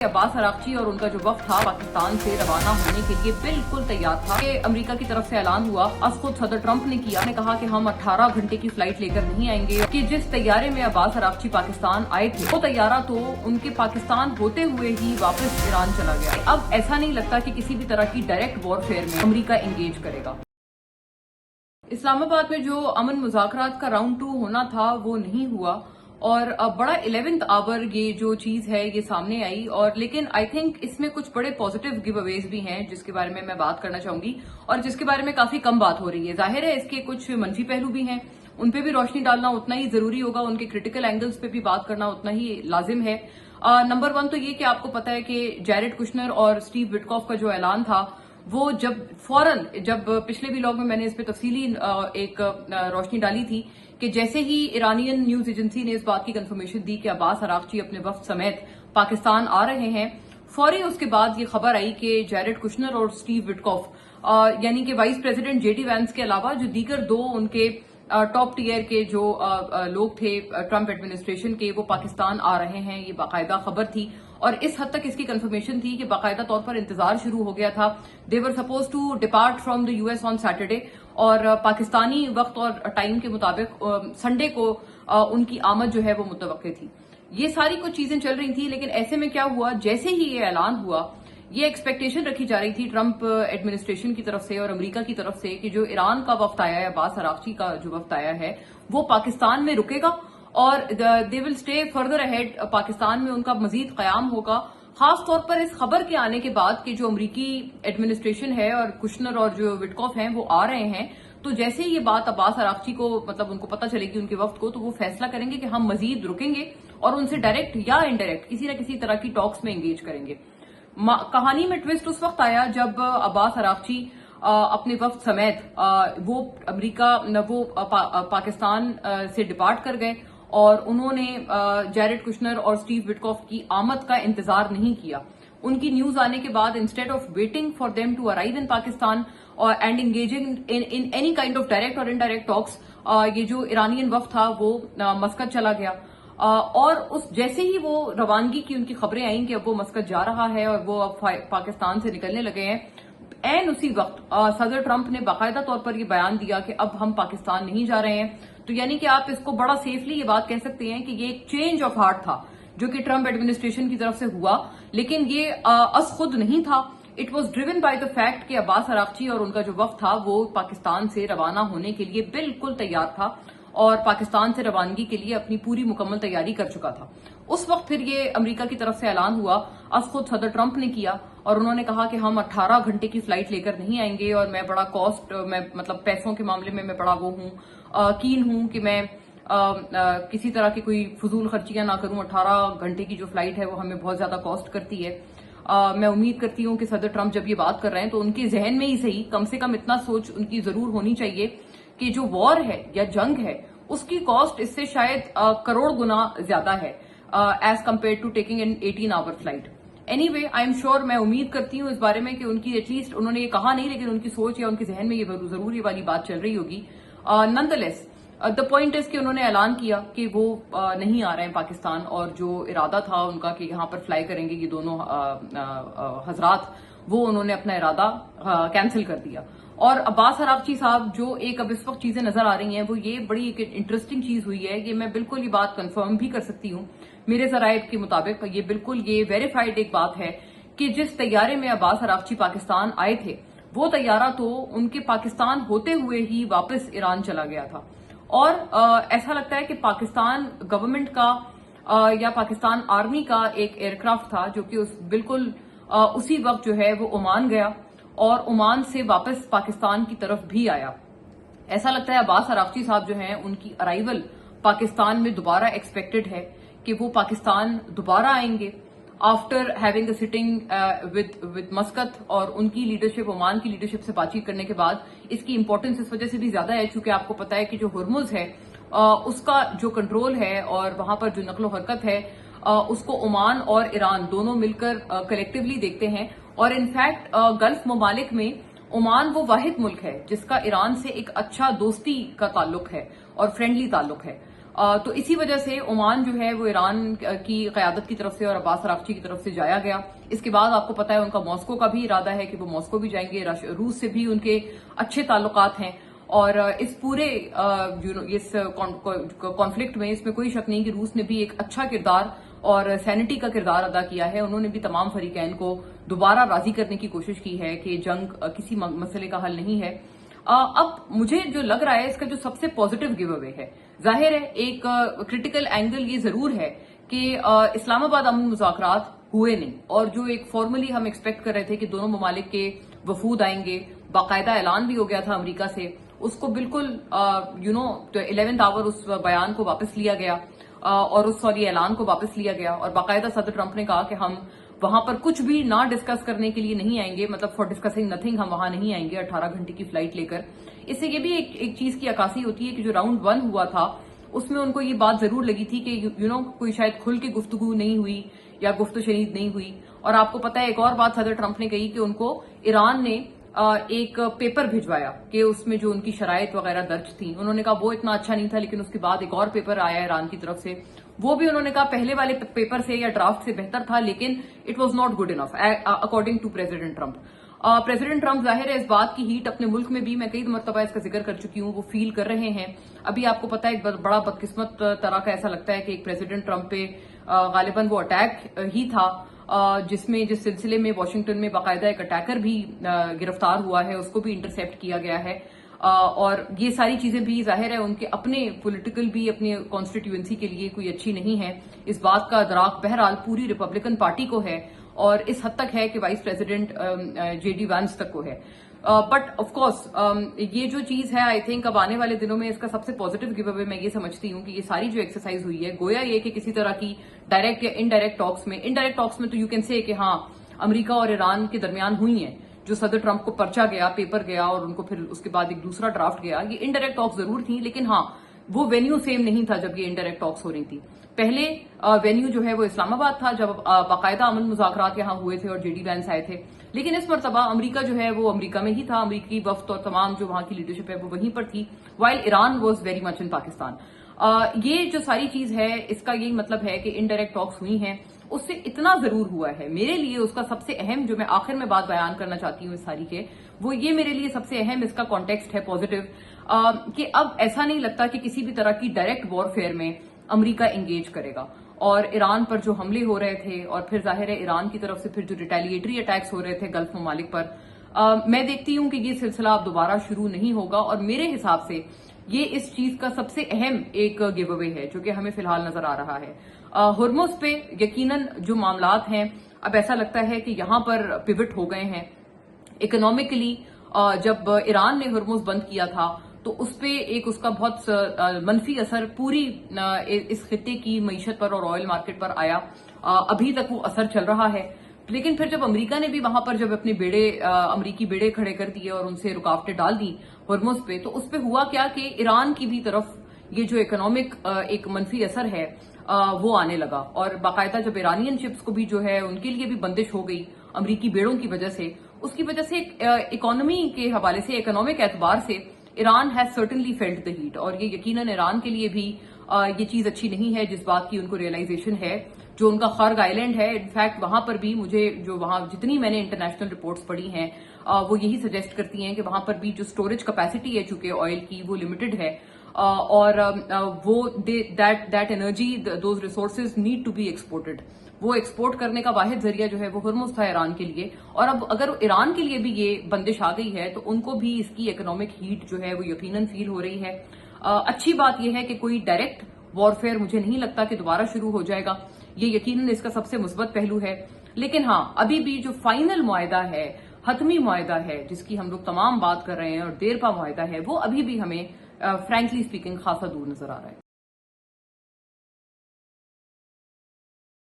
Abbas Araghchi और उनका जो वफ्द था पाकिस्तान से रवाना होने के लिए बिल्कुल तैयार था। कि अमेरिका की तरफ से ऐलान हुआ, खुद सदर ट्रंप ने किया, ने कहा कि हम 18 घंटे की फ्लाइट लेकर नहीं आएंगे। कि जिस तैयारे में अब्बास अरागची पाकिस्तान आए थे वो तैयारा तो उनके पाकिस्तान होते हुए ही वापस ईरान चला गया। अब ऐसा नहीं लगता कि किसी भी तरह की डायरेक्ट वॉरफेयर में अमेरिका एंगेज करेगा। इस्लामाबाद में जो अमन मुज़ाकरात का राउंड 2 होना था वो नहीं हुआ और बड़ा 11th आवर ये जो चीज है ये सामने आई। और लेकिन आई थिंक इसमें कुछ बड़े पॉजिटिव गिव अवेज भी हैं जिसके बारे में मैं बात करना चाहूंगी और जिसके बारे में काफी कम बात हो रही है। जाहिर है इसके कुछ मंफी पहलू भी हैं, उन पे भी रोशनी डालना उतना ही जरूरी होगा, उनके क्रिटिकल एंगल्स पे भी बात करना उतना ही लाजिम है। नंबर 1 तो ये कि आपको पता है कि जैरेड कुशनर और स्टीव विटकॉफ का जो ऐलान था वो जब पिछले व्लॉग में मैंने इस पे तफसीली एक रोशनी डाली थी कि जैसे ही ईरानियन न्यूज एजेंसी ने इस बात की कंफर्मेशन दी कि अब्बास अरागची अपने वफ्द समेत पाकिस्तान आ रहे हैं, फौरी उसके बाद ये खबर आई कि जैरेड कुशनर और स्टीव विटकॉफ यानी कि वाइस प्रेसिडेंट जेडी वैंस के अलावा जो दीगर दो उनके टॉप टीयर के जो लोग थे ट्रंप एडमिनिस्ट्रेशन के, वो पाकिस्तान आ रहे हैं। ये बाकायदा खबर थी और इस हद तक इसकी कंफर्मेशन थी कि बाकायदा तौर पर इंतजार शुरू हो गया था। They were suppose to depart from the US on Saturday और पाकिस्तानी वक्त और टाइम के मुताबिक संडे को उनकी आमद जो है वो मुतवक्के थी। ये सारी कुछ चीजें चल रही थी, लेकिन ऐसे में क्या हुआ, जैसे ही ये ऐलान हुआ ये एक्सपेक्टेशन रखी जा रही थी ट्रंप एडमिनिस्ट्रेशन की तरफ से और अमेरिका की तरफ से कि जो ईरान का वफ्द आया है, अब्बास अरागची का जो वफ्द आया है, वो पाकिस्तान में रुकेगा और they will stay further ahead, Pakistan में उनका मजीद कयाम होगा। खास तौर पर इस खबर के आने के बाद कि जो अमरीकी एडमिनिस्ट्रेशन है और कुशनर और जो विटकॉफ हैं वो आ रहे हैं, तो जैसे ही ये बात अब्बास अरागची को मतलब उनको पता चलेगी उनके वफ्द को, तो वो फैसला करेंगे कि हम मजीद रुकेंगे और उनसे डायरेक्ट या इनडायरेक्ट किसी न किसी तरह की टॉक्स में एंगेज करेंगे। कहानी में ट्विस्ट उस वक्त आया जब अब्बास अरागची अपने वफ्द समेत वो पाकिस्तान से डिपार्ट कर गए और उन्होंने जैरेड कुशनर और स्टीव विटकॉफ की आमद का इंतजार नहीं किया। उनकी न्यूज आने के बाद instead of waiting for them to arrive in Pakistan और and engaging in any kind of direct or indirect talks, ये जो ईरानियन वफ्द था वो मस्कत चला गया। और उस जैसे ही वो रवानगी की उनकी खबरें आई कि अब वो मस्कत जा रहा है और वो अब पाकिस्तान से निकलने लगे हैं, एन उसी वक्त सदर ट्रंप ने बाकायदा तौर पर ये बयान दिया कि अब हम पाकिस्तान नहीं जा रहे हैं। तो यानी कि आप इसको बड़ा सेफली ये बात कह सकते हैं कि ये एक चेंज ऑफ हार्ट था जो कि ट्रंप एडमिनिस्ट्रेशन की तरफ से हुआ, लेकिन ये अस खुद नहीं था। It was driven by the fact कि अब्बास अरागची और उनका जो वफ्द था वो पाकिस्तान से रवाना होने के लिए बिल्कुल तैयार था और पाकिस्तान से रवानगी के लिए अपनी पूरी मुकम्मल तैयारी कर चुका था। उस वक्त फिर ये अमेरिका की तरफ से ऐलान हुआ, खुद सदर ट्रंप ने किया और उन्होंने कहा कि हम 18 घंटे की फ्लाइट लेकर नहीं आएंगे और मैं बड़ा मैं मतलब पैसों के मामले में मैं बड़ा वो हूं, कीन हूं कि मैं किसी तरह की कोई फजूल खर्चियां ना करूं। 18 घंटे की जो फ्लाइट है वो हमें बहुत ज्यादा कॉस्ट करती है। मैं उम्मीद करती हूं कि सदर ट्रंप जब ये बात कर रहे हैं तो उनके जहन में ही सही कम से कम इतना सोच उनकी जरूर होनी चाहिए कि जो वॉर है या जंग है उसकी कॉस्ट इससे शायद करोड़ गुना ज्यादा है as compare to taking an 18 hour flight. Anyway, I am sure, मैं उम्मीद करती हूँ इस बारे में कि उनकी एटलीस्ट, उन्होंने ये कहा नहीं लेकिन उनकी सोच या उनके जहन में ये जरूर ये वाली बात चल रही होगी। नॉनदलेस द पॉइंट इज कि उन्होंने ऐलान किया कि वो नहीं आ रहे हैं पाकिस्तान और जो इरादा था उनका कि यहाँ पर फ्लाई करेंगे ये दोनों हजरात, वो उन्होंने अपना इरादा कैंसिल कर दिया। और अब्बास अरागची साहब जो एक अब इस वक्त चीजें नजर आ रही हैं वो ये बड़ी एक इंटरेस्टिंग चीज हुई है कि मैं बिल्कुल ये बात कंफर्म भी कर सकती हूँ मेरे जराइब के मुताबिक, ये बिल्कुल ये वेरीफाइड एक बात है कि जिस तैयारे में अब्बास अरागची पाकिस्तान आए थे वो तैयारा तो उनके पाकिस्तान होते हुए ही वापस ईरान चला गया था। और ऐसा लगता है कि पाकिस्तान गवर्नमेंट का या पाकिस्तान आर्मी का एक एयरक्राफ्ट था जो कि बिल्कुल उसी वक्त जो है वो ओमान गया और ओमान से वापस पाकिस्तान की तरफ भी आया। ऐसा लगता है अब्बास अरागची साहब जो हैं उनकी अराइवल पाकिस्तान में दोबारा एक्सपेक्टेड है कि वो पाकिस्तान दोबारा आएंगे after having a sitting with मस्कत, और उनकी लीडरशिप, ओमान की लीडरशिप से बातचीत करने के बाद इसकी इंपॉर्टेंस इस वजह से भी ज्यादा है क्योंकि आपको पता है कि जो हुर्मुज है उसका जो कंट्रोल है और वहां पर जो नकलो हरकत है उसको ओमान और ईरान दोनों मिलकर कलेक्टिवली देखते हैं। और इनफैक्ट गल्फ ममालिक में ओमान वो वाहिद मुल्क है जिसका ईरान से एक अच्छा दोस्ती का ताल्लुक है और फ्रेंडली ताल्लुक है। تو اسی وجہ سے عمان جو ہے وہ ایران کی قیادت کی طرف سے اور عباس اراغچی کی طرف سے جایا گیا. اس کے بعد آپ کو پتا ہے ان کا ماسکو کا بھی ارادہ ہے کہ وہ ماسکو بھی جائیں گے. روس سے بھی ان کے اچھے تعلقات ہیں اور اس پورے اس کانفلکٹ میں اس میں کوئی شک نہیں کہ روس نے بھی ایک اچھا کردار اور سینٹی کا کردار ادا کیا ہے. انہوں نے بھی تمام فریقین کو دوبارہ راضی کرنے کی کوشش کی ہے کہ جنگ کسی مسئلے کا حل نہیں ہے. اب مجھے جو لگ رہا ہے اس کا جو سب سے پازیٹو گیو اوے ہے، ظاہر ہے ایک کرٹیکل اینگل یہ ضرور ہے کہ اسلام آباد امن مذاکرات ہوئے نہیں، اور جو ایک فارملی ہم ایکسپیکٹ کر رہے تھے کہ دونوں ممالک کے وفود آئیں گے، باقاعدہ اعلان بھی ہو گیا تھا امریکہ سے، اس کو بالکل 11th آور اس بیان کو واپس لیا گیا اور اس اعلان کو واپس لیا گیا، اور باقاعدہ صدر ٹرمپ نے کہا کہ ہم وہاں پر کچھ بھی نہ ڈسکس کرنے کے لیے نہیں آئیں گے، مطلب فار ڈسکسنگ نتھنگ ہم وہاں نہیں آئیں گے 18 گھنٹے کی فلائٹ لے کر. اس سے یہ بھی ایک چیز کی عکاسی ہوتی ہے کہ جو راؤنڈ 1 ہوا تھا اس میں ان کو یہ بات ضرور لگی تھی کہ کوئی شاید کھل کے گفتگو نہیں ہوئی یا گفت و شنید نہیں ہوئی. اور آپ کو پتا ہے ایک اور بات صدر ٹرمپ نے کہی کہ ان کو ایران نے ایک پیپر بھجوایا کہ اس میں جو ان کی شرائط وغیرہ درج تھیں، انہوں نے کہا وہ اتنا اچھا نہیں تھا، لیکن اس کے بعد ایک اور پیپر آیا ایران کی طرف سے، وہ بھی انہوں نے کہا پہلے والے پیپر سے یا ڈرافٹ سے بہتر تھا، لیکن it was not good enough according to President Trump. President Trump ظاہر ہے اس بات کی ہیٹ اپنے ملک میں بھی، میں کئی مرتبہ اس کا ذکر کر چکی ہوں، وہ فیل کر رہے ہیں. ابھی آپ کو پتا ہے ایک بڑا بدقسمت طرح کا ایسا لگتا ہے کہ ایک پریزیڈنٹ ٹرمپ پہ غالباً وہ اٹیک ہی تھا جس سلسلے میں واشنگٹن میں باقاعدہ ایک اٹیکر بھی گرفتار ہوا ہے، اس کو بھی انٹرسیپٹ کیا گیا ہے. اور یہ ساری چیزیں بھی ظاہر ہے ان کے اپنے پولیٹیکل بھی اپنے کانسٹیٹیوئنسی کے لیے کوئی اچھی نہیں ہے. اس بات کا ادراک بہرحال پوری ریپبلکن پارٹی کو ہے اور اس حد تک ہے کہ Vice President J D Vance تک کو ہے. بٹ آف کورس یہ جو چیز ہے آئی تھنک اب آنے والے دنوں میں اس کا سب سے پازیٹو گیو اوے میں یہ سمجھتی ہوں کہ یہ ساری جو ایکسرسائز ہوئی ہے گویا یہ کہ کسی طرح کی ڈائریکٹ یا انڈائریکٹ ٹاکس میں تو یو کین سے کہ ہاں امریکہ اور ایران کے درمیان ہوئی ہیں، جو صدر ٹرمپ کو پرچہ گیا، پیپر گیا اور ان کو پھر اس کے بعد ایک دوسرا ڈرافٹ گیا. یہ انڈائریکٹ ٹاکس ضرور تھیں، لیکن ہاں وہ وینیو سیم نہیں تھا جب یہ انڈائریکٹ ٹاکس ہو رہی تھی. پہلے وینیو جو ہے وہ اسلام آباد تھا جب باقاعدہ امن مذاکرات یہاں ہوئے تھے اور جے ڈی وینس آئے تھے، لیکن اس مرتبہ امریکہ جو ہے وہ امریکہ میں ہی تھا، امریکی وفد اور تمام جو وہاں کی لیڈرشپ ہے وہ وہیں پر تھی، while Iran was very much in Pakistan. یہ جو ساری چیز ہے اس کا یہی مطلب ہے کہ انڈائریکٹ ٹاکس ہوئی ہیں. اس سے اتنا ضرور ہوا ہے میرے لیے، اس کا سب سے اہم جو میں آخر میں بات بیان کرنا چاہتی ہوں اس ساری کے، وہ یہ میرے لیے سب سے اہم اس کا کانٹیکسٹ ہے پازیٹو، کہ اب ایسا نہیں لگتا کہ کسی بھی طرح کی ڈائریکٹ وارفیئر میں امریکہ انگیج کرے گا. اور ایران پر جو حملے ہو رہے تھے اور پھر ظاہر ہے ایران کی طرف سے پھر جو ریٹیلیٹری اٹیکس ہو رہے تھے گلف ممالک پر، میں دیکھتی ہوں کہ یہ سلسلہ اب دوبارہ شروع نہیں ہوگا. اور میرے حساب سے یہ اس چیز کا سب سے اہم ایک گیو اوے ہے جو کہ ہمیں فی الحال نظر آ رہا ہے. ہرمز پہ یقیناً جو معاملات ہیں اب ایسا لگتا ہے کہ یہاں پر پیوٹ ہو گئے ہیں. اکنامکلی جب ایران نے ہرمز بند کیا تھا تو اس پہ ایک اس کا بہت منفی اثر پوری اس خطے کی معیشت پر اور آئل مارکیٹ پر آیا. ابھی تک وہ اثر چل رہا ہے، لیکن پھر جب امریکہ نے بھی وہاں پر جب اپنے امریکی بیڑے کھڑے کر دیے اور ان سے رکاوٹیں ڈال دی ہرمز پہ، تو اس پہ ہوا کیا کہ ایران کی بھی طرف یہ جو اکنامک ایک منفی اثر ہے وہ آنے لگا. اور باقاعدہ جب ایرانین شپس کو بھی جو ہے ان کے لیے بھی بندش ہو گئی امریکی بیڑوں کی وجہ سے، اس کی وجہ سے اکانومی کے حوالے سے، اکنامک اعتبار سے Iran has certainly felt the heat. اور یہ یقیناً ایران کے لیے بھی یہ چیز اچھی نہیں ہے جس بات کی ان کو ریئلائزیشن ہے. جو ان کا خرگ آئیلینڈ ہے، انفیکٹ وہاں پر بھی مجھے جو وہاں جتنی میں نے انٹرنیشنل رپورٹس پڑھی ہیں وہ یہی سجیسٹ کرتی ہیں کہ وہاں پر بھی جو سٹوریج کیپیسٹی ہے چونکہ آئل کی وہ لمیٹڈ ہے، اور وہ that energy those resources need to be exported. وہ ایکسپورٹ کرنے کا واحد ذریعہ جو ہے وہ ہرمز تھا ایران کے لیے. اور اب اگر ایران کے لیے بھی یہ بندش آ گئی ہے تو ان کو بھی اس کی اکنامک ہیٹ جو ہے وہ یقیناً فیل ہو رہی ہے. اچھی بات یہ ہے کہ کوئی ڈائریکٹ وارفیئر مجھے نہیں لگتا کہ دوبارہ شروع ہو جائے گا، یہ یقیناً اس کا سب سے مثبت پہلو ہے. لیکن ہاں ابھی بھی جو فائنل معاہدہ ہے، حتمی معاہدہ ہے جس کی ہم لوگ تمام بات کر رہے ہیں اور دیر پا معاہدہ ہے، وہ ابھی بھی ہمیں فرینکلی اسپیکنگ خاصا دور نظر آ رہا ہے.